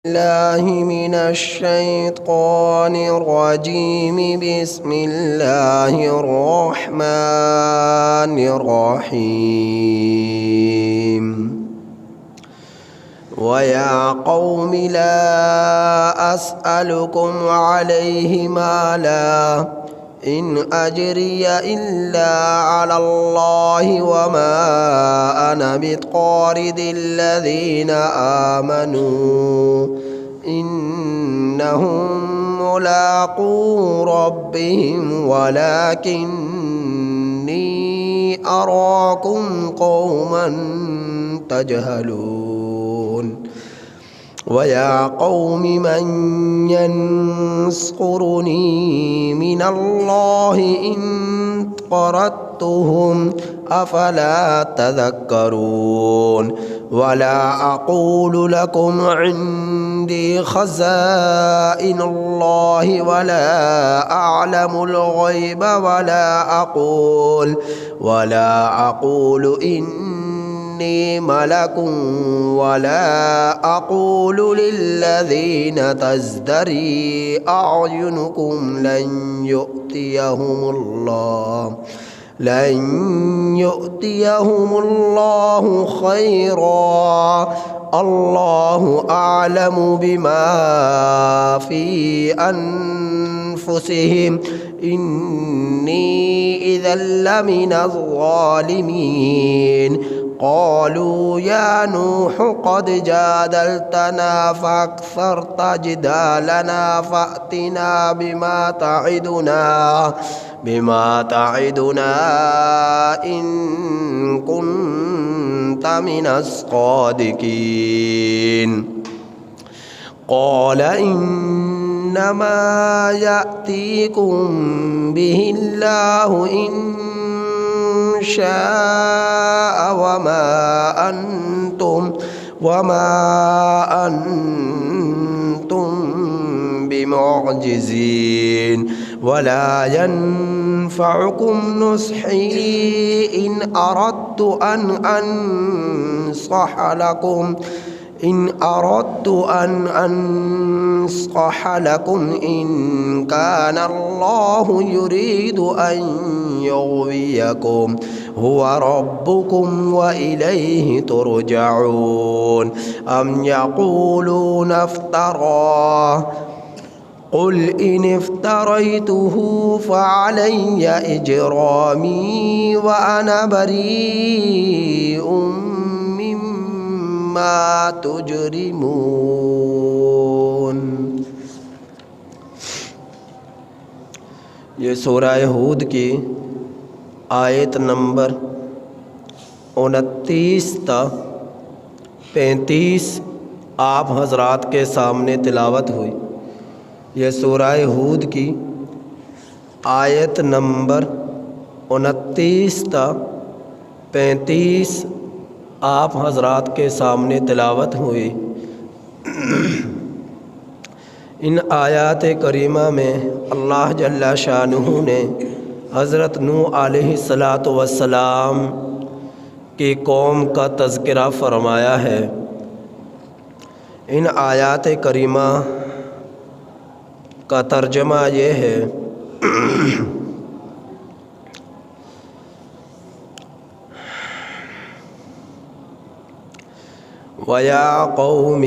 الله من الشيطان الرجيم. بسم الله الرحمن الرحيم. ويا قوم لا أسألكم عليه مالا إن أجري إلا على الله وما أنا بطارد الذين آمنوا إنهم ملاقو ربهم ولكني أراكم قوما تجهلون. ويا قوم من ينصرني من الله إن طردتهم أفلا تذكرون. ولا أقول لكم عندي خزائن الله ولا أعلم الغيب ولا أقول إني ملك ولا أقول للذين تزدري أعينكم لن يؤتيهم الله خيرا الله أعلم بما في أنفسهم إني إذا لمن الظالمين. قالوا يا نوح قد جادلتنا فأكثرت جدالنا فأتنا بما تعدنا إن كنت من الصادقين. قال إنما يأتيكم به الله إن شاء وما أنتم بمعجزين. ولا ينفعكم نصحي إن أردت أن أنصح لكم إن كان الله يريد أن يغويكم هو ربكم وإليه ترجعون. أم يقولون افتراه قل إن افتريته فعلي إجرامي وأنا بريء مما تجرمون. یہ سورہ ہود کی آیت نمبر 29 تا 35 آپ حضرات کے سامنے تلاوت ہوئی. یہ سورہ ہود کی آیت نمبر 29 تا 35 آپ حضرات کے سامنے تلاوت ہوئی. ان آیات کریمہ میں اللہ جل شانہ نے حضرت نوح علیہ السلام کی قوم کا تذکرہ فرمایا ہے. ان آیات کریمہ کا ترجمہ یہ ہے وَيَا قَوْمِ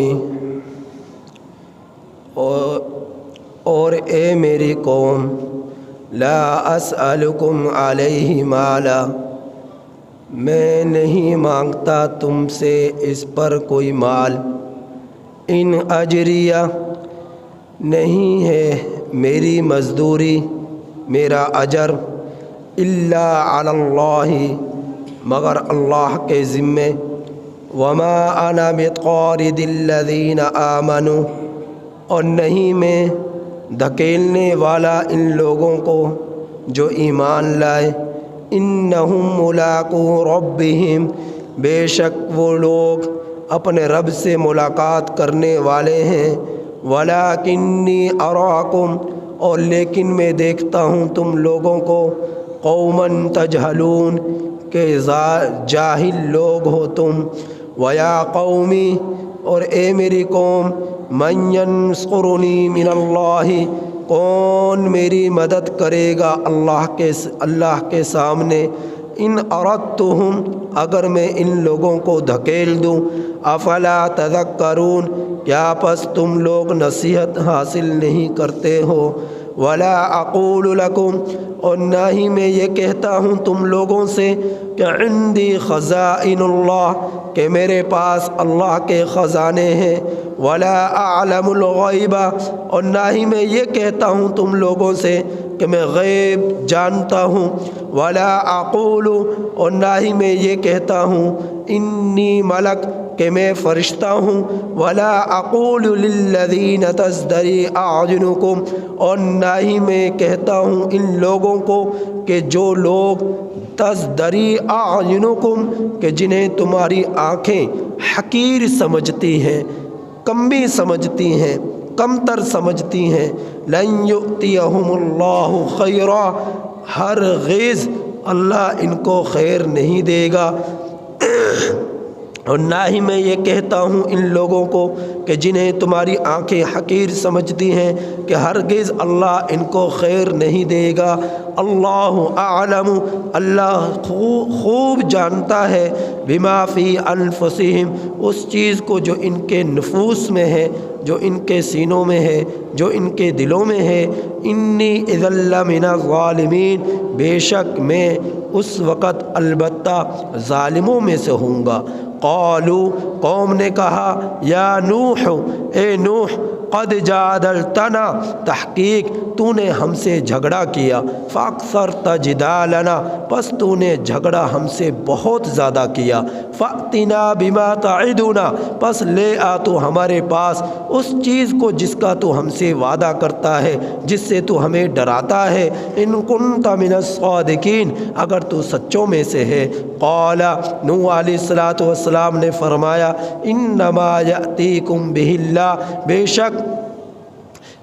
اور اے میری قوم لا اسألکم علیہ مالا میں نہیں مانگتا تم سے اس پر کوئی مال. ان اجریہ نہیں ہے میری مزدوری میرا اجر الا علی اللہ مگر اللہ کے ذمے. وما انا بطارد الذین آمنوا اور نہیں میں دھکیلنے والا ان لوگوں کو جو ایمان لائے. انہم ملاقو ربہم بے شک وہ لوگ اپنے رب سے ملاقات کرنے والے ہیں. وَلَكِنِّي أَرَاكُمْ اور لیکن میں دیکھتا ہوں تم لوگوں کو قوماً تجہلون کہ جاہل لوگ ہو تم. وَيَا قَوْمِ اور اے میری قوم من ینصرنی من اللہ، کون میری مدد کرے گا اللہ کے سامنے، ان اردتہم، اگر میں ان لوگوں کو دھکیل دوں، افلا تذکرون، کیا پس تم لوگ نصیحت حاصل نہیں کرتے ہو، ولا اقول لکم، اور نہ ہی میں یہ کہتا ہوں تم لوگوں سے کہ عندی خزائن اللہ، کہ میرے پاس اللہ کے خزانے ہیں، ولا اعلم الغیب، اور نہ ہی میں یہ کہتا ہوں تم لوگوں سے کہ میں غیب جانتا ہوں، ولا اقول، اور نہ ہی میں یہ کہتا ہوں انی ملک، کہ میں فرشتہ ہوں، ولا اقول للذین تزدری اعینکم، اور نہ ہی میں کہتا ہوں ان لوگوں کو کہ جو لوگ تزدری اعینکم، کہ جنہیں تمہاری آنکھیں حقیر سمجھتی ہیں، کمی سمجھتی ہیں، کمتر سمجھتی ہیں، لن یؤتیہم اللہ خیرا، ہرگز اللہ ان کو خیر نہیں دے گا، اور نہ ہی میں یہ کہتا ہوں ان لوگوں کو کہ جنہیں تمہاری آنکھیں حقیر سمجھتی ہیں کہ ہرگز اللہ ان کو خیر نہیں دے گا، اللہ اعلم، اللہ خوب جانتا ہے، بما فی انفسہم، اس چیز کو جو ان کے نفوس میں ہے، جو ان کے سینوں میں ہے، جو ان کے دلوں میں ہے، انی اذا لمن الظالمین، بے شک میں اس وقت البتہ ظالموں میں سے ہوں گا۔ قالوا، قوم نے کہا، یا نوح، اے نوح، قد جادلتنا، تحقیق تو نے ہم سے جھگڑا کیا، فاکثرت جدالنا، پس تو نے جھگڑا ہم سے بہت زیادہ کیا، فأتنا بما تعدنا، پس لے آ تو ہمارے پاس اس چیز کو جس کا تو ہم سے وعدہ کرتا ہے، جس سے تو ہمیں ڈراتا ہے، ان کنت من الصادقین، اگر تو سچوں میں سے ہے۔ قال، نوح علیہ السلام نے فرمایا، انما یأتیکم بہ اللہ، بے شک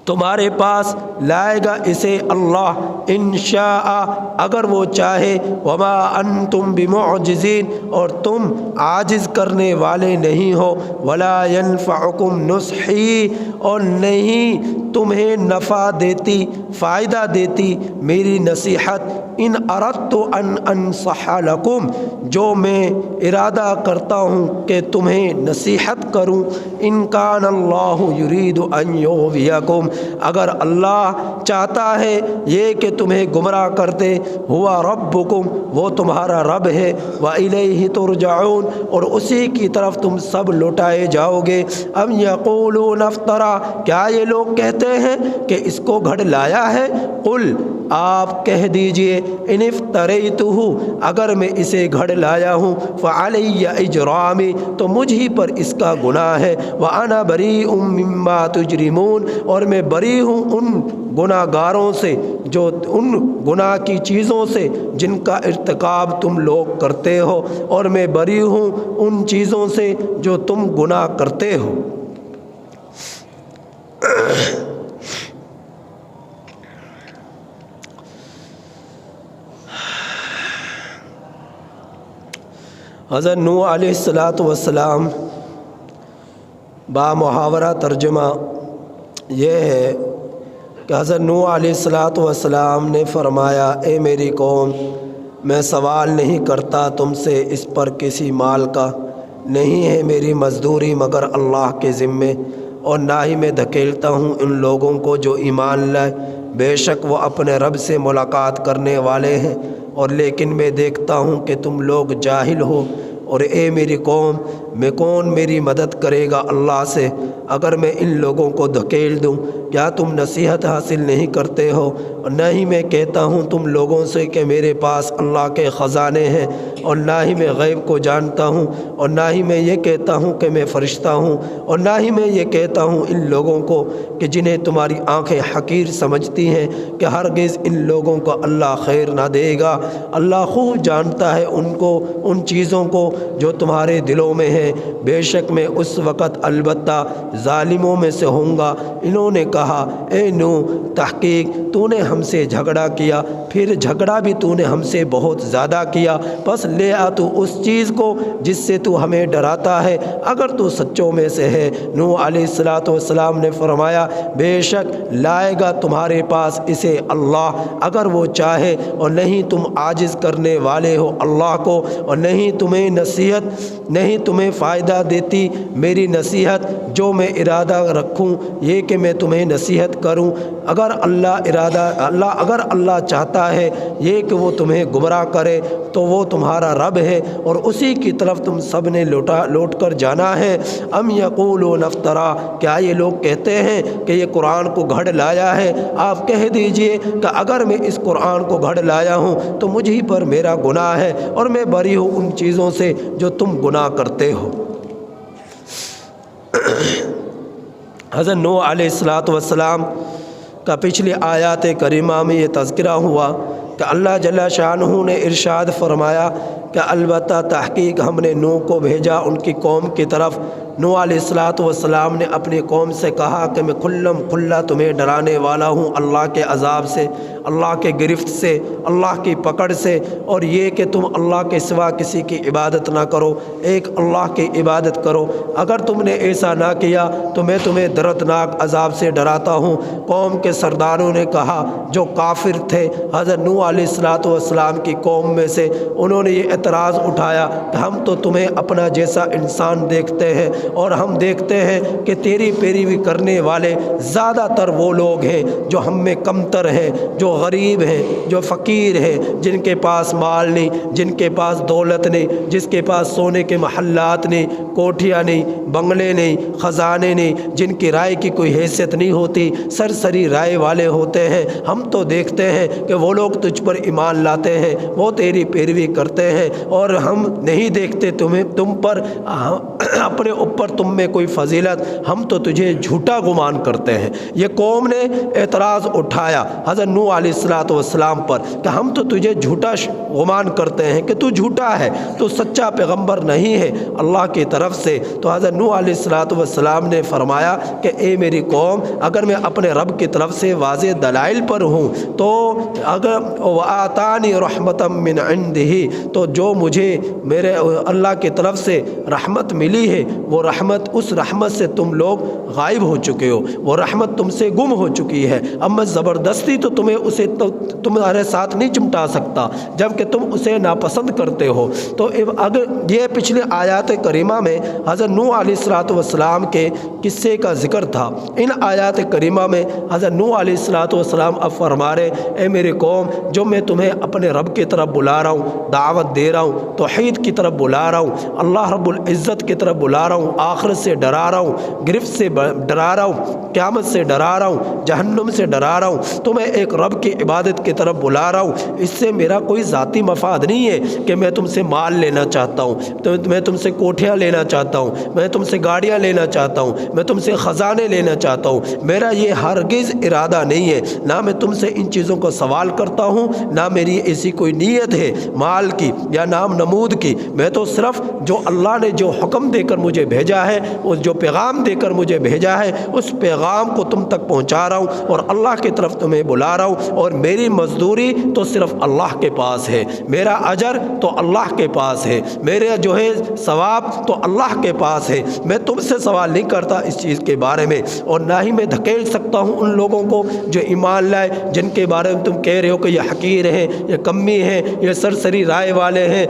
تمہارے پاس لائے گا اسے اللہ، انشاء، اگر وہ چاہے، وما انتم بمعجزین، اور تم عاجز کرنے والے نہیں ہو، ولا ینفعکم نصحی، اور نہیں تمہیں نفع دیتی، فائدہ دیتی میری نصیحت، ان اردت ان انصح لکم، جو میں ارادہ کرتا ہوں کہ تمہیں نصیحت کروں، ان کان اللہ یرید ان یغویکم، اگر اللہ چاہتا ہے یہ کہ تمہیں گمراہ کر دے، ہوا ربکم، وہ تمہارا رب ہے، وإلیہ ترجعون، اور اسی کی طرف تم سب لوٹائے جاؤ گے۔ ام یقولون افطرا، کیا یہ لوگ کہتے ہیں کہ اس کو گھڑ لایا ہے؟ قل، آپ کہہ دیجئے، ان افتریتہ، اگر میں اسے گھڑ لایا ہوں، فعلی اجرامی، تو مجھ ہی پر اس کا گناہ ہے، وانا بریء مما تجرمون، اور میں بری ہوں ان گناہ گاروں سے، جو ان گناہ کی چیزوں سے جن کا ارتکاب تم لوگ کرتے ہو، اور میں بری ہوں ان چیزوں سے جو تم گناہ کرتے ہو۔ حضرت نوح علیہ السلام با محاورہ ترجمہ یہ ہے کہ حضرت نوح علیہ السلام نے فرمایا، اے میری قوم، میں سوال نہیں کرتا تم سے اس پر کسی مال کا، نہیں ہے میری مزدوری مگر اللہ کے ذمے، اور نہ ہی میں دھکیلتا ہوں ان لوگوں کو جو ایمان لائے، بے شک وہ اپنے رب سے ملاقات کرنے والے ہیں، اور لیکن میں دیکھتا ہوں کہ تم لوگ جاہل ہو، اور اے میری قوم، میں کون میری مدد کرے گا اللہ سے اگر میں ان لوگوں کو دھکیل دوں؟ کیا تم نصیحت حاصل نہیں کرتے ہو؟ اور نہ ہی میں کہتا ہوں تم لوگوں سے کہ میرے پاس اللہ کے خزانے ہیں، اور نہ ہی میں غیب کو جانتا ہوں، اور نہ ہی میں یہ کہتا ہوں کہ میں فرشتہ ہوں، اور نہ ہی میں یہ کہتا ہوں ان لوگوں کو کہ جنہیں تمہاری آنکھیں حقیر سمجھتی ہیں کہ ہرگز ان لوگوں کو اللہ خیر نہ دے گا۔ اللہ خوب جانتا ہے ان کو، ان چیزوں کو جو تمہارے دلوں میں ہے، ہیں، بے شک میں اس وقت البتہ ظالموں میں سے ہوں گا۔ انہوں نے کہا اے نوح تحقیق تو نے ہم سے جھگڑا کیا، پھر جھگڑا بھی تو نے ہم سے بہت زیادہ کیا، بس لے آ تو اس چیز کو جس سے تو ہمیں ڈراتا ہے اگر تو سچوں میں سے ہے۔ نوح علیہ السلام نے فرمایا بے شک لائے گا تمہارے پاس اسے اللہ اگر وہ چاہے، اور نہیں تم عاجز کرنے والے ہو اللہ کو، اور نہیں تمہیں فائدہ دیتی میری نصیحت جو میں ارادہ رکھوں یہ کہ میں تمہیں نصیحت کروں۔ اگر اللہ چاہتا ہے یہ کہ وہ تمہیں گمراہ کرے تو وہ تمہارا رب ہے اور اسی کی طرف تم سب نے لوٹ کر جانا ہے۔ ام یقولون افترا، کیا یہ لوگ کہتے ہیں کہ یہ قرآن کو گھڑ لایا ہے؟ آپ کہہ دیجئے کہ اگر میں اس قرآن کو گھڑ لایا ہوں تو مجھ ہی پر میرا گناہ ہے اور میں بری ہوں ان چیزوں سے جو تم گناہ کرتے ہو۔ حضرت نوح علیہ السلام کا پچھلی آیات کریمہ میں یہ تذکرہ ہوا کہ اللہ جل شانہ نے ارشاد فرمایا کہ البتہ تحقیق ہم نے نوح کو بھیجا ان کی قوم کی طرف۔ نوح علیہ السلام نے اپنی قوم سے کہا کہ میں کھلا تمہیں ڈرانے والا ہوں اللہ کے عذاب سے، اللہ کے گرفت سے، اللہ کی پکڑ سے، اور یہ کہ تم اللہ کے سوا کسی کی عبادت نہ کرو، ایک اللہ کی عبادت کرو۔ اگر تم نے ایسا نہ کیا تو میں تمہیں دردناک عذاب سے ڈراتا ہوں۔ قوم کے سرداروں نے کہا جو کافر تھے حضرت نوح علیہ السلام کی قوم میں سے، انہوں نے یہ اعتراض اٹھایا کہ ہم تو تمہیں اپنا جیسا انسان دیکھتے ہیں اور ہم دیکھتے ہیں کہ تیری پیروی کرنے والے زیادہ تر وہ لوگ ہیں جو ہم میں کمتر ہیں، جو غریب ہیں، جو فقیر ہیں، جن کے پاس مال نہیں، جن کے پاس دولت نہیں، جس کے پاس سونے کے محلات نہیں، کوٹھیاں نہیں، بنگلے نہیں، خزانے نہیں، جن کی رائے کی کوئی حیثیت نہیں ہوتی، سرسری رائے والے ہوتے ہیں۔ ہم تو دیکھتے ہیں کہ وہ لوگ تجھ پر ایمان لاتے ہیں، وہ تیری پیروی کرتے ہیں، اور ہم نہیں دیکھتے تم پر اپنے اوپر تم میں کوئی فضیلت، ہم تو تجھے جھوٹا گمان کرتے ہیں۔ یہ قوم نے اعتراض اٹھایا حضرت نوح علیہ السلام پر کہ ہم تو تجھے جھوٹا گمان کرتے ہیں کہ تو جھوٹا ہے، تو سچا پیغمبر نہیں ہے اللہ کی طرف سے۔ تو حضرت نوح علیہ السلام نے فرمایا کہ اے میری قوم اگر میں اپنے رب کی طرف سے واضح دلائل پر ہوں تو اگر وآتانی رحمتا من عنده، تو جو مجھے میرے اللہ کی طرف سے رحمت ملی ہے وہ رحمت، اس رحمت سے تم لوگ غائب ہو چکے ہو، وہ رحمت تم سے گم ہو چکی ہے۔ اب میں زبردستی تو تمہیں اسے تمہارے ساتھ نہیں چمٹا سکتا جبکہ تم اسے ناپسند کرتے ہو۔ تو اگر یہ پچھلے آیات کریمہ میں حضرت نوح علیہ السلام کے قصے کا ذکر تھا۔ ان آیات کریمہ میں حضرت نوح علیہ السلام اب فرما رہے اے میری قوم جو میں تمہیں اپنے رب کی طرف بلا رہا ہوں، دعوت دے رہا ہوں، توحید کی طرف بلا رہا ہوں، اللہ رب العزت کی طرف بلا رہا ہوں، آخرت سے ڈرا رہا ہوں، گرفت سے ڈرا رہا ہوں، قیامت سے ڈرا رہا ہوں، جہنم سے ڈرا رہا ہوں، تو میں ایک رب کی عبادت کی طرف بلا رہا ہوں۔ اس سے میرا کوئی ذاتی مفاد نہیں ہے کہ میں تم سے مال لینا چاہتا ہوں، تو میں تم سے کوٹھیاں لینا چاہتا ہوں، میں تم سے گاڑیاں لینا چاہتا ہوں، میں تم سے خزانے لینا چاہتا ہوں۔ میرا یہ ہرگز ارادہ نہیں ہے، نہ میں تم سے ان چیزوں کو سوال کرتا ہوں، نہ میری ایسی کوئی نیت ہے مال کی یا نام نمود کی۔ میں تو صرف جو اللہ نے جو حکم دے کر مجھے بھیجا ہے، اس جو پیغام دے کر مجھے بھیجا ہے اس پیغام کو تم تک پہنچا رہا ہوں اور اللہ کی طرف تمہیں بلا رہا ہوں، اور میری مزدوری تو صرف اللہ کے پاس ہے، میرا اجر تو اللہ کے پاس ہے، میرے جو ہے ثواب تو اللہ کے پاس ہے۔ میں تم سے سوال نہیں کرتا اس چیز کے بارے میں، اور نہ ہی میں دھکیل سکتا ہوں ان لوگوں کو جو ایمان لائے جن کے بارے میں تم کہہ رہے ہو کہ یہ حقیر ہیں، یہ کمی ہیں، یہ سرسری رائے والے ہیں۔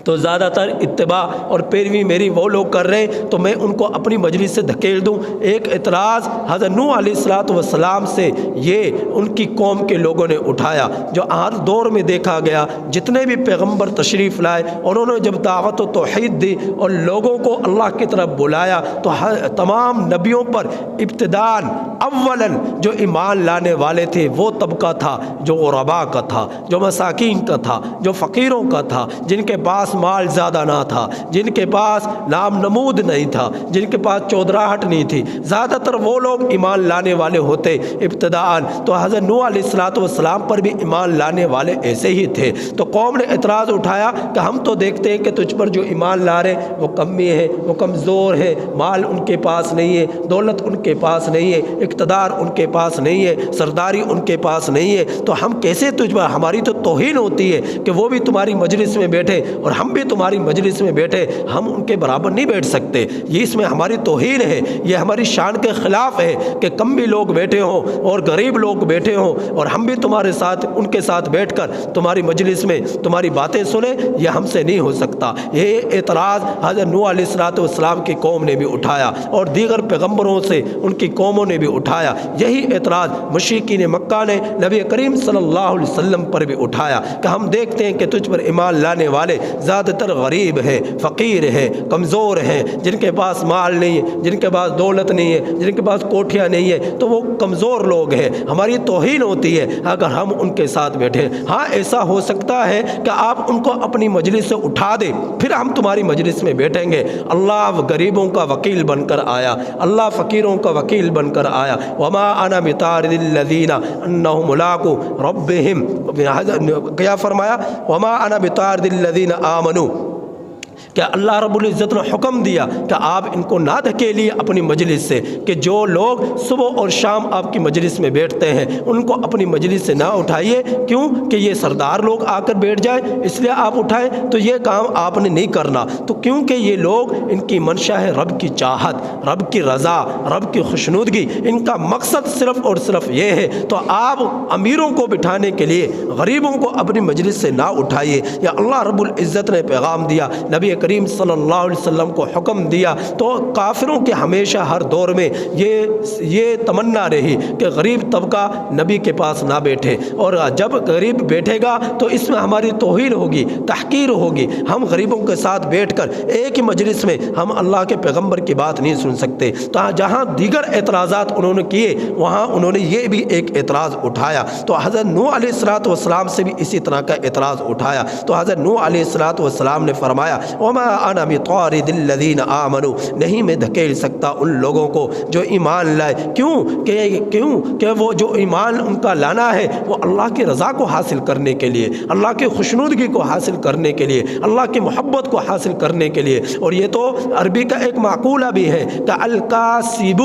تو زیادہ تر اتباع اور پیروی میری وہ لوگ کر رہے ہیں تو میں ان کو اپنی مجلس سے دھکیل دوں۔ ایک اعتراض حضرت نوح علیہ السلام سے یہ ان کی قوم کے لوگوں نے اٹھایا، جو ہر دور میں دیکھا گیا جتنے بھی پیغمبر تشریف لائے انہوں نے جب دعوت و توحید دی اور لوگوں کو اللہ کی طرف بلایا تو تمام نبیوں پر ابتداءً اولاً جو ایمان لانے والے تھے وہ طبقہ تھا جو غرباء کا تھا، جو مساکین کا تھا، جو فقیروں کا تھا، جن کے پاس پاس مال زیادہ نہ تھا، جن کے پاس نام نمود نہیں تھا، جن کے پاس چودراہٹ نہیں تھی، زیادہ تر وہ لوگ ایمان لانے والے ہوتے ابتداءً۔ تو حضرت نوح علیہ السلام پر بھی ایمان لانے والے ایسے ہی تھے۔ تو قوم نے اعتراض اٹھایا کہ ہم تو دیکھتے ہیں کہ تجھ پر جو ایمان لا رہے وہ کمی ہے، وہ کمزور ہے، مال ان کے پاس نہیں ہے، دولت ان کے پاس نہیں ہے، اقتدار ان کے پاس نہیں ہے، سرداری ان کے پاس نہیں ہے، تو ہم کیسے تجھ پر، ہماری تو توہین ہوتی ہے کہ وہ بھی تمہاری مجلس میں بیٹھے اور ہم بھی تمہاری مجلس میں بیٹھے، ہم ان کے برابر نہیں بیٹھ سکتے، یہ اس میں ہماری توہین ہے، یہ ہماری شان کے خلاف ہے کہ کم بھی لوگ بیٹھے ہوں اور غریب لوگ بیٹھے ہوں اور ہم بھی تمہارے ساتھ ان کے ساتھ بیٹھ کر تمہاری مجلس میں تمہاری باتیں سنیں، یہ ہم سے نہیں ہو سکتا۔ یہ اعتراض حضرت نوح علیہ السلام کی قوم نے بھی اٹھایا اور دیگر پیغمبروں سے ان کی قوموں نے بھی اٹھایا۔ یہی اعتراض مشرکین مکہ نے نبی کریم صلی اللہ علیہ وسلم پر بھی اٹھایا کہ ہم دیکھتے ہیں کہ تجھ پر ایمان لانے والے زیادہ تر غریب ہیں، فقیر ہیں، کمزور ہیں، جن کے پاس مال نہیں ہے، جن کے پاس دولت نہیں ہے، جن کے پاس کوٹھیاں نہیں ہے، تو وہ کمزور لوگ ہیں، ہماری توہین ہوتی ہے اگر ہم ان کے ساتھ بیٹھیں۔ ہاں ایسا ہو سکتا ہے کہ آپ ان کو اپنی مجلس سے اٹھا دیں، پھر ہم تمہاری مجلس میں بیٹھیں گے۔ اللہ غریبوں کا وکیل بن کر آیا، اللہ فقیروں کا وکیل بن کر آیا۔ وما انا بطارد الذین انہم ملاقو ربہم، کیا فرمایا؟ وما انا بطارد الذین آمنوا، کہ اللہ رب العزت نے حکم دیا کہ آپ ان کو نہ دھکیلیے اپنی مجلس سے، کہ جو لوگ صبح اور شام آپ کی مجلس میں بیٹھتے ہیں ان کو اپنی مجلس سے نہ اٹھائیے۔ کیوں کہ یہ سردار لوگ آ کر بیٹھ جائیں اس لیے آپ اٹھائیں، تو یہ کام آپ نے نہیں کرنا۔ تو کیونکہ یہ لوگ، ان کی منشا ہے رب کی چاہت، رب کی رضا، رب کی خوشنودگی، ان کا مقصد صرف اور صرف یہ ہے، تو آپ امیروں کو بٹھانے کے لیے غریبوں کو اپنی مجلس سے نہ اٹھائیے۔ یا اللہ رب العزت نے پیغام دیا، نبی کریم صلی اللہ علیہ وسلم کو حکم دیا، تو کافروں کے ہمیشہ ہر دور میں یہ تمنا رہی کہ غریب طبقہ نبی کے پاس نہ بیٹھے، اور جب غریب بیٹھے گا تو اس میں ہماری توہین ہوگی، تحقیر ہوگی، ہم غریبوں کے ساتھ بیٹھ کر ایک ہی مجلس میں ہم اللہ کے پیغمبر کی بات نہیں سن سکتے۔ تو جہاں دیگر اعتراضات انہوں نے کیے وہاں انہوں نے یہ بھی ایک اعتراض اٹھایا، تو حضرت نوح علیہ السلام سے بھی اسی طرح کا اعتراض اٹھایا۔ تو حضرت نوح علیہ السلام نے فرمایا وما انا بطارد الذین آمنوا، نہیں میں دھکیل سکتا ان لوگوں کو جو ایمان لائے۔ کیوں کہ وہ جو ایمان ان کا لانا ہے وہ اللہ کی رضا کو حاصل کرنے کے لیے، اللہ کی خوشنودگی کو حاصل کرنے کے لیے، اللہ کی محبت کو حاصل کرنے کے لیے۔ اور یہ تو عربی کا ایک معقولہ بھی ہے کہ الکاسب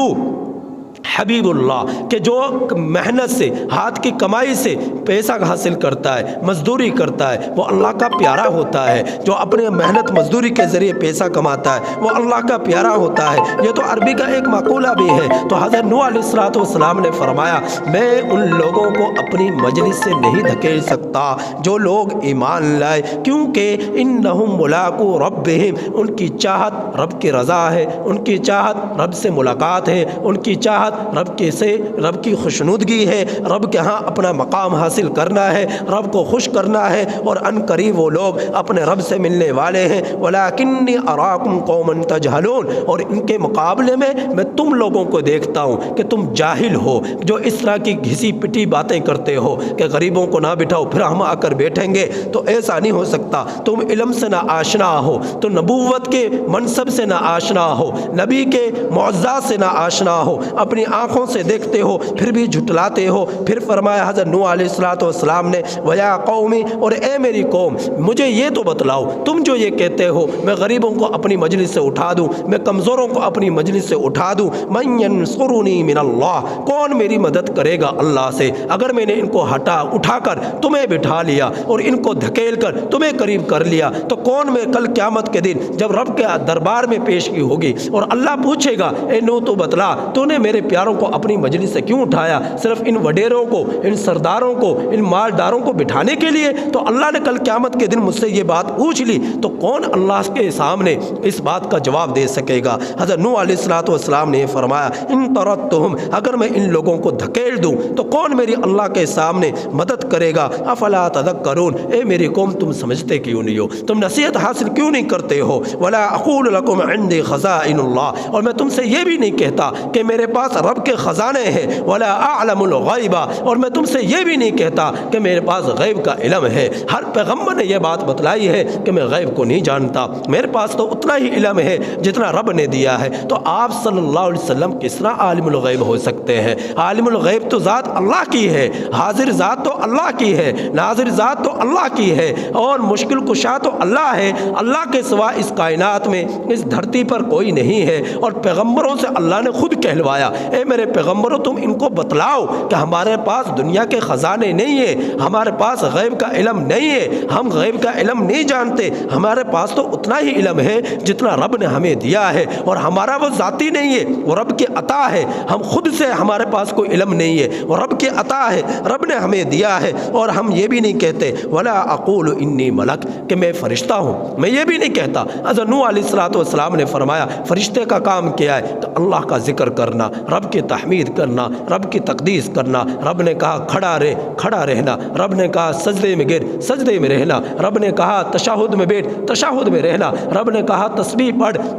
حبیب اللہ، کہ جو محنت سے، ہاتھ کی کمائی سے پیسہ حاصل کرتا ہے، مزدوری کرتا ہے، وہ اللہ کا پیارا ہوتا ہے۔ جو اپنے محنت مزدوری کے ذریعے پیسہ کماتا ہے وہ اللہ کا پیارا ہوتا ہے۔ یہ تو عربی کا ایک معقولہ بھی ہے۔ تو حضرت نوح علیہ السلام نے فرمایا میں ان لوگوں کو اپنی مجلس سے نہیں دھکیل سکتا جو لوگ ایمان لائے، کیونکہ انہم ملاقو ربہم، ان کی چاہت رب کی رضا ہے، ان کی چاہت رب سے ملاقات ہے، ان کی چاہت رب کی خوشنودگی ہے، رب کے ہاں اپنا مقام حاصل کرنا ہے، رب کو خوش کرنا ہے، اور ان قریب وہ لوگ اپنے رب سے ملنے والے ہیں۔ وَلَٰكِنِّي أَرَاكُمْ قَوْمًا تَجْهَلُونَ، اور ان کے مقابلے میں تم لوگوں کو دیکھتا ہوں کہ تم جاہل ہو، جو اس طرح کی گھسی پٹی باتیں کرتے ہو کہ غریبوں کو نہ بٹھاؤ پھر ہم آ کر بیٹھیں گے، تو ایسا نہیں ہو سکتا۔ تم علم سے نہ آشنا ہو، تو نبوت کے منصب سے نہ آشنا ہو، نبی کے معجزات سے نہ آشنا ہو، اپنی آنکھوں سے دیکھتے ہو پھر بھی جھٹلاتے ہو۔ پھر فرمایا حضرت نوح علیہ السلام نے وَيَا قَوْمِ، اور اے میری قوم مجھے یہ تو بتلاؤ، تم جو یہ کہتے ہو میں غریبوں کو اپنی مجلس سے اٹھا دوں، میں کمزوروں کو اپنی مجلس سے اٹھا دوں، مَن يَنصُرُنِي مِنَ اللَّهِ، کون میری مدد کرے گا اللہ سے؟ اگر میں نے ان کو اٹھا کر تمہیں بٹھا لیا اور ان کو دھکیل کر تمہیں قریب کر لیا، تو کون میں کل قیامت کے دن جب رب کے دربار میں پیشگی ہوگی اور اللہ پوچھے گا اے نوح تو بتلا تو نے میرے پیاروں کو اپنی مجلس سے کیوں اٹھایا؟ صرف ان وڈیروں کو، ان سرداروں کو، ان مالداروں کو بٹھانے کے لیے؟ تو اللہ نے کل قیامت کے دن مجھ سے یہ بات پوچھ لی تو کون اللہ کے سامنے اس بات کا جواب دے سکے گا؟ حضرت نوح علیہ السلام نے یہ فرمایا ان طردتہم، اگر میں ان لوگوں کو دھکیل دوں تو کون میری اللہ کے سامنے مدد کرے گا؟ افلا تذکرون، اے میری قوم تم سمجھتے کیوں نہیں ہو؟ تم نصیحت حاصل کیوں نہیں کرتے ہو؟ ولا اقول لکم عندی خزائن اللہ، اور میں تم سے یہ بھی نہیں کہتا کہ میرے پاس رب رب کے خزانے ہیں، ولا اعلم الغیب، اور میں تم سے یہ بھی نہیں کہتا کہ میرے پاس غیب کا علم ہے۔ ہر پیغمبر نے یہ بات بتلائی ہے کہ میں غیب کو نہیں جانتا، میرے پاس تو اتنا ہی علم ہے جتنا رب نے دیا ہے۔ تو آپ صلی اللہ علیہ وسلم کس طرح عالم الغیب ہو سکتے ہیں؟ عالم الغیب تو ذات اللہ کی ہے، حاضر ذات تو اللہ کی ہے، ناظر ذات تو اللہ کی ہے، اور مشکل کشا تو اللہ ہے۔ اللہ کے سوا اس کائنات میں، اس دھرتی پر کوئی نہیں ہے، اور پیغمبروں سے اللہ نے خود کہلوایا، اے میرے پیغمبروں تم ان کو بتلاؤ کہ ہمارے پاس دنیا کے خزانے نہیں ہیں، ہمارے پاس غیب کا علم نہیں ہے، ہم غیب کا علم نہیں جانتے، ہمارے پاس تو اتنا ہی علم ہے جتنا رب نے ہمیں دیا ہے، اور ہمارا وہ ذاتی نہیں ہے، وہ رب کی عطا ہے، ہم خود سے ہمارے پاس کوئی علم نہیں ہے، وہ رب کی عطا ہے، رب نے ہمیں دیا ہے۔ اور ہم یہ بھی نہیں کہتے ولا اقول انی ملک کہ میں فرشتہ ہوں، میں یہ بھی نہیں کہتا۔ حضرت نوح علیہ السلام نے فرمایا فرشتے کا کام کیا ہے کہ اللہ کا ذکر کرنا، رب کی تحمید کرنا، رب کی تقدیس کرنا۔ رب نے کہا کھڑا رہنا، رب نے کہا سجدے میں گر، سجدے میں رہنا، رب نے کہا تشہد میں بیٹھ، تشہد میں رہنا، رب نے کہا تسبیح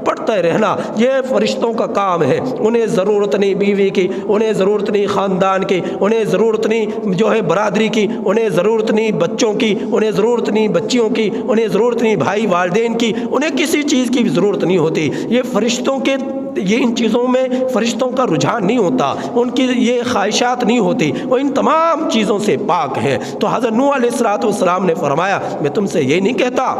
پڑھتے رہنا۔ یہ فرشتوں کا کام ہے، انہیں ضرورت نہیں بیوی کی، انہیں ضرورت نہیں خاندان کی، انہیں ضرورت نہیں جو ہے برادری کی، انہیں ضرورت نہیں بچوں کی، انہیں ضرورت نہیں بچیوں کی، انہیں ضرورت نہیں بھائی والدین کی، انہیں کسی چیز کی ضرورت نہیں ہوتی۔ یہ فرشتوں کے ان چیزوں میں فرشتوں کا رجحان نہیں ہوتا، ان کی یہ خواہشات نہیں ہوتی، وہ ان تمام چیزوں سے پاک ہے۔ تو حضرت نوح علیہ السلام نے فرمایا میں تم سے یہ نہیں کہتا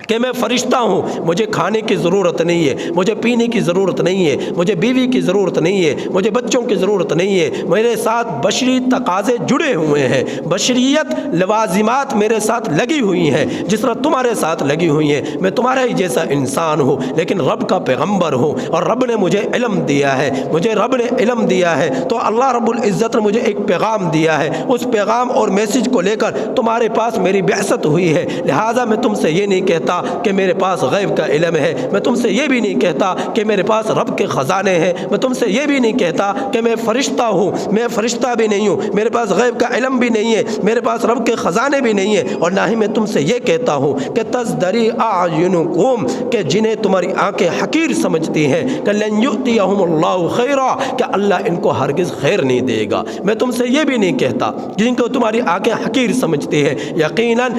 کہ میں فرشتہ ہوں، مجھے کھانے کی ضرورت نہیں ہے، مجھے پینے کی ضرورت نہیں ہے، مجھے بیوی کی ضرورت نہیں ہے، مجھے بچوں کی ضرورت نہیں ہے، میرے ساتھ بشری تقاضے جڑے ہوئے ہیں، بشریت لوازمات میرے ساتھ لگی ہوئی ہیں جس طرح تمہارے ساتھ لگی ہوئی ہیں، میں تمہارا ہی جیسا انسان ہوں لیکن رب کا پیغمبر ہوں، اور رب نے مجھے علم دیا ہے، مجھے رب نے علم دیا ہے، تو اللہ رب العزت نے مجھے ایک پیغام دیا ہے، اس پیغام اور میسج کو لے کر تمہارے پاس میری بعثت ہوئی ہے۔ لہٰذا میں تم سے یہ نہیں کہتا کہ میرے پاس غیب کا علم ہے، میں تم سے یہ بھی نہیں کہتا کہ میرے پاس رب کے خزانے ہیں، میں تم سے یہ بھی نہیں کہتا کہ میں فرشتہ ہوں، میں فرشتہ بھی نہیں ہوں، میرے پاس غیب کا علم بھی نہیں ہے، میرے پاس رب کے خزانے بھی نہیں ہیں، اور نہ ہی میں تم سے یہ کہتا ہوں کہ تزدری اعینکم کہ جنہیں تمہاری آنکھیں حقیر سمجھتی ہیں کہ لن یؤتیہم اللہ خیرا کہ اللہ ان کو ہرگز خیر نہیں دے گا، میں تم سے یہ بھی نہیں کہتا جن کو تمہاری آنکھیں حقیر سمجھتی ہے، یقیناً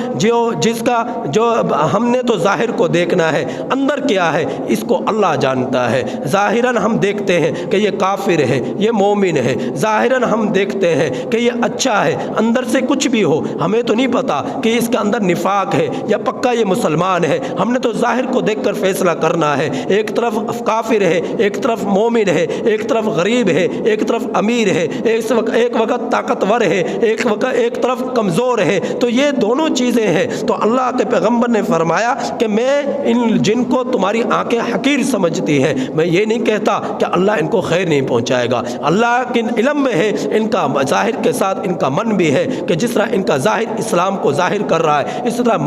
جس کا جو ہم نے تو ظاہر کو دیکھنا ہے، اندر کیا ہے اس کو اللہ جانتا ہے۔ ظاہراً ہم دیکھتے ہیں کہ یہ کافر ہے، یہ مومن ہے، ظاہراً ہم دیکھتے ہیں کہ یہ اچھا ہے، اندر سے کچھ بھی ہو ہمیں تو نہیں پتا کہ اس کے اندر نفاق ہے یا پکا یہ مسلمان ہے، ہم نے تو ظاہر کو دیکھ کر فیصلہ کرنا ہے۔ ایک طرف کافر ہے، ایک طرف مومن ہے، ایک طرف غریب ہے، ایک طرف امیر ہے، ایک وقت طاقتور ہے، ایک طرف کمزور ہے، تو یہ دونوں چیزیں ہیں۔ تو اللہ کے پیغمبر نے فرمایا کہ میں ان جن کو تمہاری آنکھیں حقیر سمجھتی ہیں، میں یہ نہیں کہتا کہ اللہ ان کو خیر نہیں پہنچائے گا، اللہ کے علم میں ہے، ان کا ظاہر کے ساتھ ان کا من بھی ہے کہ جس طرح ان کا ظاہر اسلام کو ظاہر کر رہا ہے، اس طرح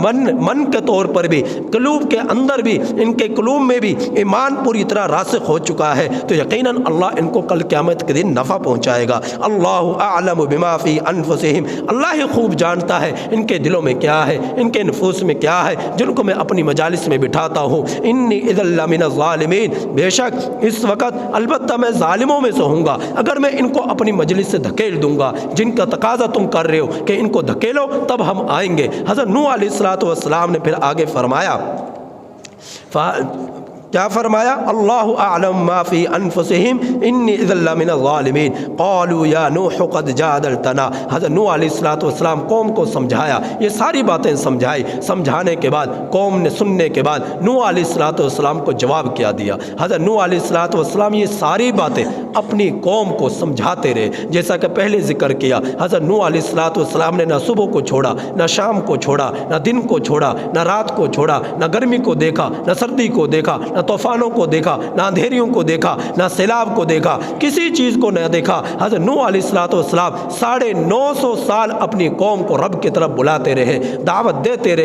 من کے طور پر بھی، قلوب کے اندر بھی، ان کے قلوب میں بھی ایمان پوری طرح راسخ ہو چکا ہے، تو یقیناً اللہ ان کو کل قیامت کے دن نفع پہنچائے گا۔ اللہ اعلم بما فی انفسہم، اللہ ہی خوب جانتا ہے ان کے دلوں میں کیا ہے، ان کے نفوس میں کیا ہے، جن کو میں اپنی مجالس میں بٹھاتا ہوں۔ انی اذا لمن الظالمین، بے شک اس وقت البتہ میں ظالموں میں سے ہوں گا اگر میں ان کو اپنی مجلس سے دھکیل دوں گا، جن کا تقاضا تم کر رہے ہو کہ ان کو دھکیلو تب ہم آئیں گے۔ حضرت نوح علیہ السلام نے پھر آگے فرمایا، کیا فرمایا؟ اللہ اعلم ما فی انفسہم انی اذا لمن الظالمین قالوا یا نوح قد جادلتنا۔ حضرت نوح علیہ السلام قوم کو سمجھایا، یہ ساری باتیں سمجھائی، سمجھانے کے بعد قوم نے سننے کے بعد نوح علیہ السلام کو جواب کیا دیا۔ حضرت نوح علیہ السلام یہ ساری باتیں اپنی قوم کو سمجھاتے رہے، جیسا کہ پہلے ذکر کیا۔ حضرت نوح علیہ السلام نے نہ صبح کو چھوڑا، نہ شام کو چھوڑا، نہ دن کو چھوڑا، نہ رات کو چھوڑا، نہ گرمی کو دیکھا، نہ سردی کو دیکھا، نہ طوفانوں کو دیکھا، نہ اندھیریوں کو دیکھا، نہ سیلاب کو دیکھا، کسی چیز کو نہ دیکھا۔ حضرت نوح علیہ السلام 950 سال اپنی قوم کو رب کی طرف بلاتے رہے، دعوت دیتے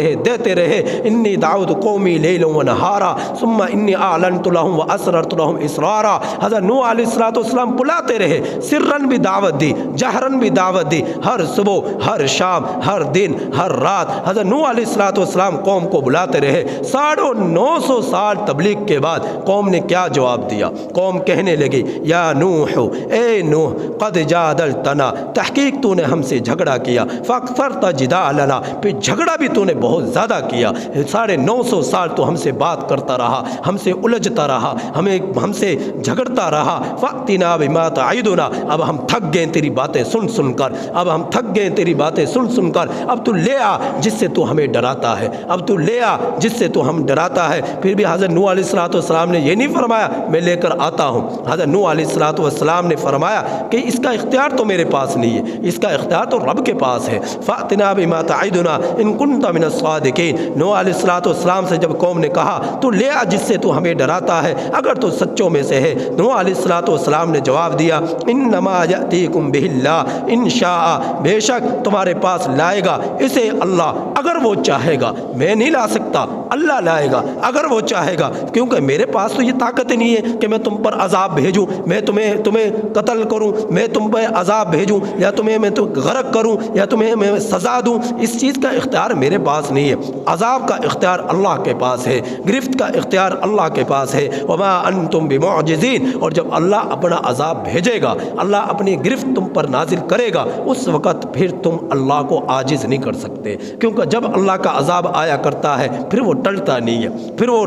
رہے۔ انی دعوت قومی لیلا و نہارا ثم انی اعلنت لهم واسررت لهم اسرارا۔ حضرت نوح علیہ السلام بلاتے رہے، سرن بھی دعوت دی، جہرن بھی دعوت دی، ہر صبح، ہر شام، ہر دن، ہر رات حضرت نوح علیہ السلام قوم کو بلاتے رہے۔ 950 سال تبلیغ کے بعد قوم نے کیا جواب دیا؟ قوم کہنے لگی یا نوح، اے نوح، قد جادلتنا، تحقیق تو نے ہم سے جھگڑا کیا، فاکثرت جدالنا، پھر جھگڑا بھی تو نے بہت زیادہ کیا، 950 سال تو ہم سے بات کرتا رہا، ہم سے الجھتا رہا، ہم سے جھگڑتا رہا، فأتنا بما تعدنا، اب ہم تھک گئے تیری باتیں سن سن کر، اب ہم تھک گئے تیری باتیں سن سن کر، اب تو لے آ جس سے تو ہمیں ڈراتا ہے، اب تو لے آ جس سے تو ہم ڈراتا ہے۔ پھر بھی حضرت نوح علیہ السلام نے یہ نہیں فرمایا میں لے کر آتا ہوں، حضرت نوح علیہ السلام نے فرمایا کہ اس کا اختیار تو میرے پاس نہیں ہے، اس کا اختیار تو رب کے پاس ہے۔ فأتنا بما تعدنا ان كنت من الصادقین، نوح علیہ السلام سے جب قوم نے کہا تو لے آ جس سے تو ہمیں ڈراتا ہے اگر تو سچوں میں سے ہے، نوح علیہ السلام نے جواب دیا انما یأتیکم بہ اللہ ان شاء، بے شک تمہارے پاس لائے گا اسے اللہ اگر وہ چاہے گا، میں نہیں لا سکتا، اللہ لائے گا اگر وہ چاہے گا، کیونکہ میرے پاس تو یہ طاقت نہیں ہے کہ میں تم پر عذاب بھیجوں، میں تمہیں قتل کروں، میں تم پر عذاب بھیجوں، یا میں غرق کروں، یا تمہیں میں سزا دوں، اس چیز کا اختیار میرے پاس نہیں ہے، عذاب کا اختیار اللہ کے پاس ہے، گرفت کا اختیار اللہ کے پاس ہے، وما انتم بمعجزین، اور جب اللہ اپنا عذاب بھیجے گا، اللہ اپنی گرفت تم پر نازل کرے گا، اس وقت پھر تم اللہ کو عاجز نہیں کر سکتے، کیونکہ جب اللہ کا عذاب آیا کرتا ہے پھر وہ ٹلتا نہیں ہے، پھر وہ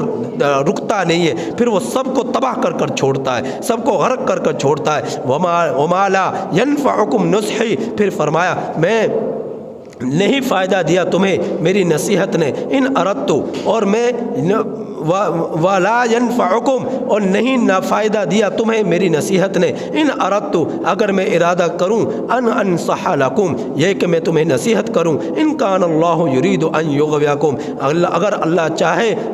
رکتا نہیں ہے، پھر وہ سب کو تباہ کر کر چھوڑتا ہے، سب کو غرق کر کر چھوڑتا ہے۔ وما لا ينفعكم نصحی، پھر فرمایا میں نہیں فائدہ دیا تمہیں میری نصیحت نے، ان اردت، اور میں ولا ينفعكم، اور نہیں نہ فائدہ دیا تمہیں میری نصیحت نے، ان اردت، اگر میں ارادہ کروں، ان انصح لکم، یہ کہ میں تمہیں نصیحت کروں، ان کان اللہ یرید ان یغویکم، اگر اللہ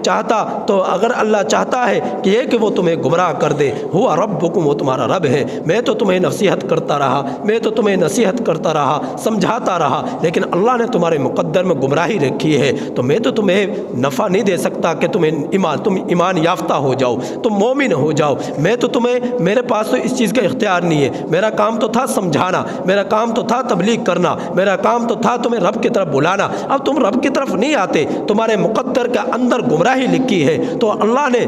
چاہتا تو اگر اللہ چاہتا ہے کہ یہ کہ وہ تمہیں گمراہ کر دے، ہوا ربکم، وہ تمہارا رب ہے، میں تو تمہیں نصیحت کرتا رہا، میں تو تمہیں نصیحت کرتا رہا، سمجھاتا رہا، لیکن اللہ نے تمہارے مقدر میں گمراہی رکھی ہے، تو میں تو تمہیں نفع نہیں دے سکتا کہ تم ایمان یافتہ ہو جاؤ، تم مومن ہو جاؤ، میں تو میرے پاس تو اس چیز کا اختیار نہیں ہے، میرا کام تو تھا سمجھانا، میرا کام تو تھا تبلیغ کرنا، میرا کام تو تھا تمہیں رب کی طرف بلانا، اب تم رب کی طرف نہیں آتے، تمہارے مقدر کے اندر گمراہی لکھی ہے، تو اللہ نے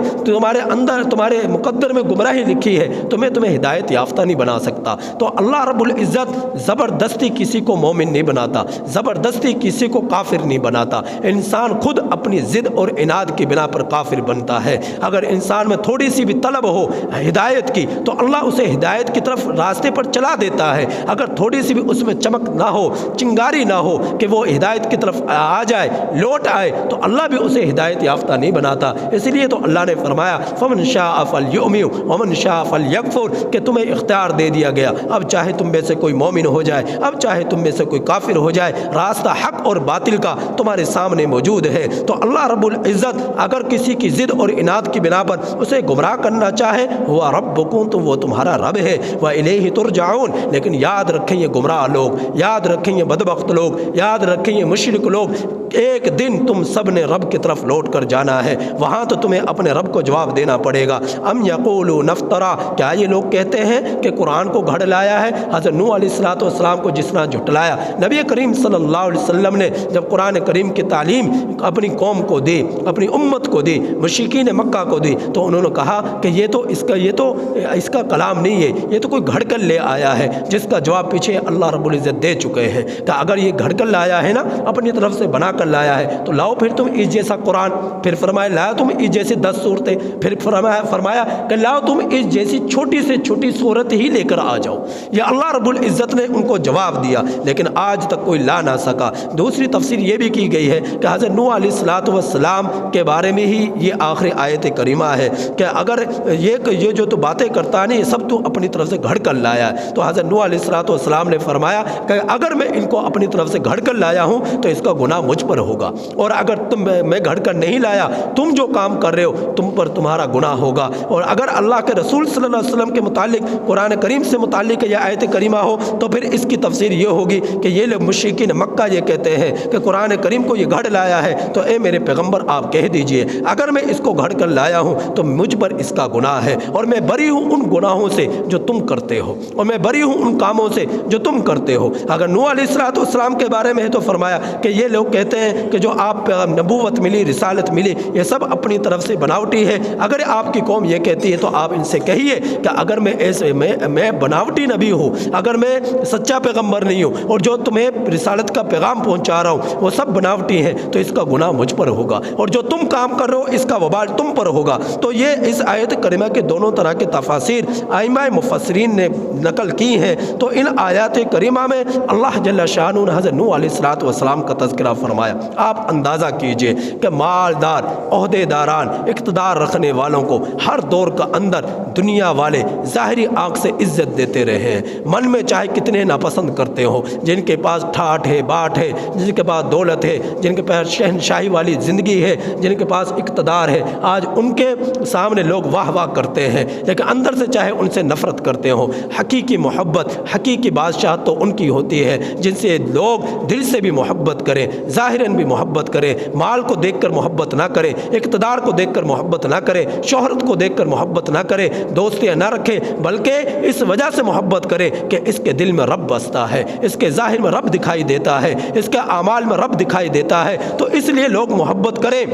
تمہارے مقدر میں گمراہی لکھی ہے، تو میں تمہیں ہدایت یافتہ نہیں بنا سکتا۔ تو اللہ رب العزت زبردستی کسی کو مومن نہیں بناتا، زبردستی کسی کو کافر نہیں بناتا، انسان خود اپنی ضد اور عناد کی بنا پر کافر بنتا ہے۔ اگر انسان میں تھوڑی سی بھی طلب ہو ہدایت کی تو اللہ اسے ہدایت کی طرف راستے پر چلا دیتا ہے، اگر تھوڑی سی بھی اس میں چمک نہ ہو، چنگاری نہ ہو کہ وہ ہدایت کی طرف آ جائے، لوٹ آئے، تو اللہ بھی اسے ہدایت یافتہ نہیں بناتا۔ اس لیے تو اللہ نے فرمایا فمن شاء فلیؤمن ومن شاء فلیکفر، کہ تمہیں اختیار دے دیا گیا، اب چاہے تم میں سے کوئی مومن ہو جائے، اب چاہے تم میں سے کوئی کافر ہو جائے، راستہ حق اور باطل کا تمہارے سامنے موجود ہے۔ تو اللہ رب العزت اگر کسی کی ضد اور عناد کی بنا پر اسے گمراہ کرنا چاہے، ہوا ربکم، تو وہ تمہارا رب ہے، وإلیہ ترجعون، لیکن یاد رکھیں یہ گمراہ لوگ، یاد رکھیں یہ بدبخت لوگ، یاد رکھیں یہ مشرک لوگ، ایک دن تم سب نے رب کی طرف لوٹ کر جانا ہے، وہاں تو تمہیں اپنے رب کو جواب دینا پڑے گا۔ ام یقولون افترا، کیا یہ لوگ کہتے ہیں کہ قرآن کو گھڑ لایا ہے؟ حضرت نوح علیہ السلام کو جس طرح جھٹلایا، نبی کریم صلی اللہ علیہ وسلم نے جب قرآن کریم کی تعلیم اپنی قوم کو دی، اپنی امت کو دی، مشرکین مکہ کو دی، تو انہوں نے کہا کہ یہ تو اس کا کلام نہیں ہے، یہ تو کوئی گھڑ کر لے آیا ہے، جس کا جواب پیچھے اللہ رب العزت دے چکے ہیں کہ اگر یہ گھڑ کر لایا ہے نا، اپنی طرف سے بنا کر لایا ہے، تو لاؤ پھر تم اس جیسا قرآن، پھر فرمایا لاؤ تم اس جیسی 10 صورتیں، پھر فرمایا کہ لاؤ تم اس جیسی چھوٹی سے چھوٹی صورت ہی لے کر آ جاؤ۔ یہ اللہ رب العزت نے ان کو جواب دیا، لیکن آج تک کوئی لا نہ سکا۔ دوسری تفسیر یہ بھی کی گئی ہے کہ حضرت نوح علیہ السلام کے بارے میں ہی یہ آخری آیت کریمہ ہے کہ اگر یہ جو تو باتیں کرتا نہیں، یہ سب تو اپنی طرف سے گھڑ کر لایا ہے۔ تو حضرت نوح علیہ السلام نے فرمایا کہ اگر میں ان کو اپنی طرف سے گھڑ کر لایا ہوں تو اس کا گناہ مجھ پر ہوگا، اور اگر میں گھڑ کر نہیں لایا، تم جو کام کر رہے ہو تم پر تمہارا گناہ ہوگا۔ اور اگر اللہ کے رسول صلی اللہ علیہ وسلم کے متعلق قرآن کریم سے متعلق یہ آیت کریمہ ہو تو پھر اس کی تفسیر یہ ہوگی کہ یہ لوگ مشرکین مکہ یہ کہتے ہیں کہ قرآن کریم کو یہ گھڑ لایا ہے، تو اے میرے پیغمبر آپ کہہ دیجئے اگر میں اس کو گھڑ کر لایا ہوں تو مجھ پر اس کا گناہ ہے، اور میں بری ہوں ان گناہوں سے جو تم کرتے ہو، اور میں بری ہوں ان کاموں سے جو تم کرتے ہو۔ اگر نوح علیہ السلام کے بارے میں ہے تو فرمایا کہ یہ لوگ کہتے کہتے ہیں کہ جو آپ پہ نبوت ملی، رسالت ملی، یہ سب اپنی طرف سے بناوٹی ہے۔ اگر آپ کی قوم یہ کہتی ہے تو آپ ان سے کہیے کہ اگر میں بناوٹی نبی ہوں، اگر میں سچا پیغمبر نہیں ہوں، اور جو تمہیں رسالت کا پیغام پہنچا رہا ہوں وہ سب بناوٹی ہیں، تو اس کا گناہ مجھ پر ہوگا، اور جو تم کام کر رہے ہو اس کا وبال تم پر ہوگا۔ تو یہ اس آیت کریمہ کے دونوں طرح کے تفاسیر ائمہ مفسرین نے نقل کی ہیں۔ تو ان آیات کریمہ میں اللہ جل شانہ نے حضرت نوح علیہ السلام کا تذکرہ فرمایا۔ آپ اندازہ کیجئے کہ مالدار، عہدے داران، اقتدار رکھنے والوں کو ہر دور کا اندر دنیا والے ظاہری آنکھ سے عزت دیتے رہے ہیں، من میں چاہے کتنے ناپسند کرتے ہو، جن کے پاس ٹھاٹ ہے، باٹ ہے، جن کے پاس دولت ہے، جن کے پاس شہنشاہی والی زندگی ہے، جن کے پاس اقتدار ہے، آج ان کے سامنے لوگ واہ واہ کرتے ہیں، لیکن اندر سے چاہے ان سے نفرت کرتے ہوں۔ حقیقی محبت، حقیقی بادشاہت تو ان کی ہوتی ہے جن سے لوگ دل سے بھی محبت کریں، ظاہراً بھی محبت کریں، مال کو دیکھ کر محبت نہ کریں، اقتدار کو دیکھ کر محبت نہ کریں، شہرت کو دیکھ کر محبت نہ کریں، دوستیاں نہ رکھیں، بلکہ اس وجہ سے محبت کریں کہ اس کے دل میں رب بستا ہے، اس کے ظاہر میں رب دکھائی دیتا ہے، اس کے اعمال میں رب دکھائی دیتا ہے، تو اس لیے لوگ محبت کریں۔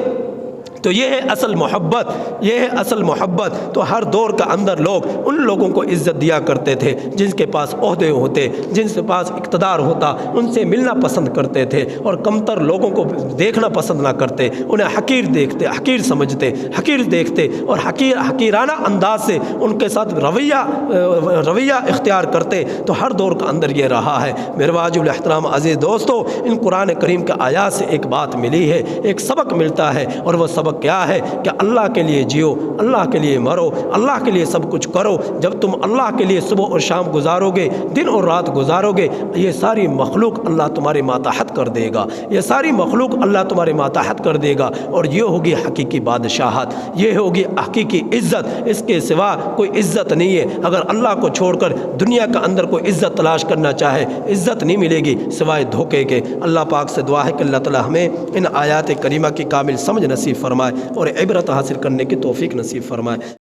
تو یہ ہے اصل محبت، یہ ہے اصل محبت۔ تو ہر دور کا اندر لوگ ان لوگوں کو عزت دیا کرتے تھے جن کے پاس عہدے ہوتے، جن کے پاس اقتدار ہوتا، ان سے ملنا پسند کرتے تھے، اور کمتر لوگوں کو دیکھنا پسند نہ کرتے، انہیں حقیر دیکھتے، حقیر سمجھتے، حقیر دیکھتے، اور حقیرانہ انداز سے ان کے ساتھ رویہ اختیار کرتے۔ تو ہر دور کا اندر یہ رہا ہے۔ میرے واجب الاحترام عزیز دوستو، ان قرآن کریم کے آیات سے ایک بات ملی ہے، ایک سبق ملتا ہے، اور وہ سبق کیا ہے کہ اللہ کے لیے جیو، اللہ کے لیے مرو، اللہ کے لیے سب کچھ کرو۔ جب تم اللہ کے لیے صبح اور شام گزارو گے، دن اور رات گزارو گے، یہ ساری مخلوق اللہ تمہارے ماتحت کر دے گا، یہ ساری مخلوق اللہ تمہارے ماتحت کر دے گا، اور یہ ہوگی حقیقی بادشاہت، یہ ہوگی حقیقی عزت۔ اس کے سوا کوئی عزت نہیں ہے۔ اگر اللہ کو چھوڑ کر دنیا کا اندر کوئی عزت تلاش کرنا چاہے، عزت نہیں ملے گی سوائے دھوکے کے۔ اللہ پاک سے دعا ہے کہ اللہ تعالی ہمیں ان آیات کریمہ کی کامل سمجھ نصیب فرمائے اور عبرت حاصل کرنے کی توفیق نصیب فرمائے۔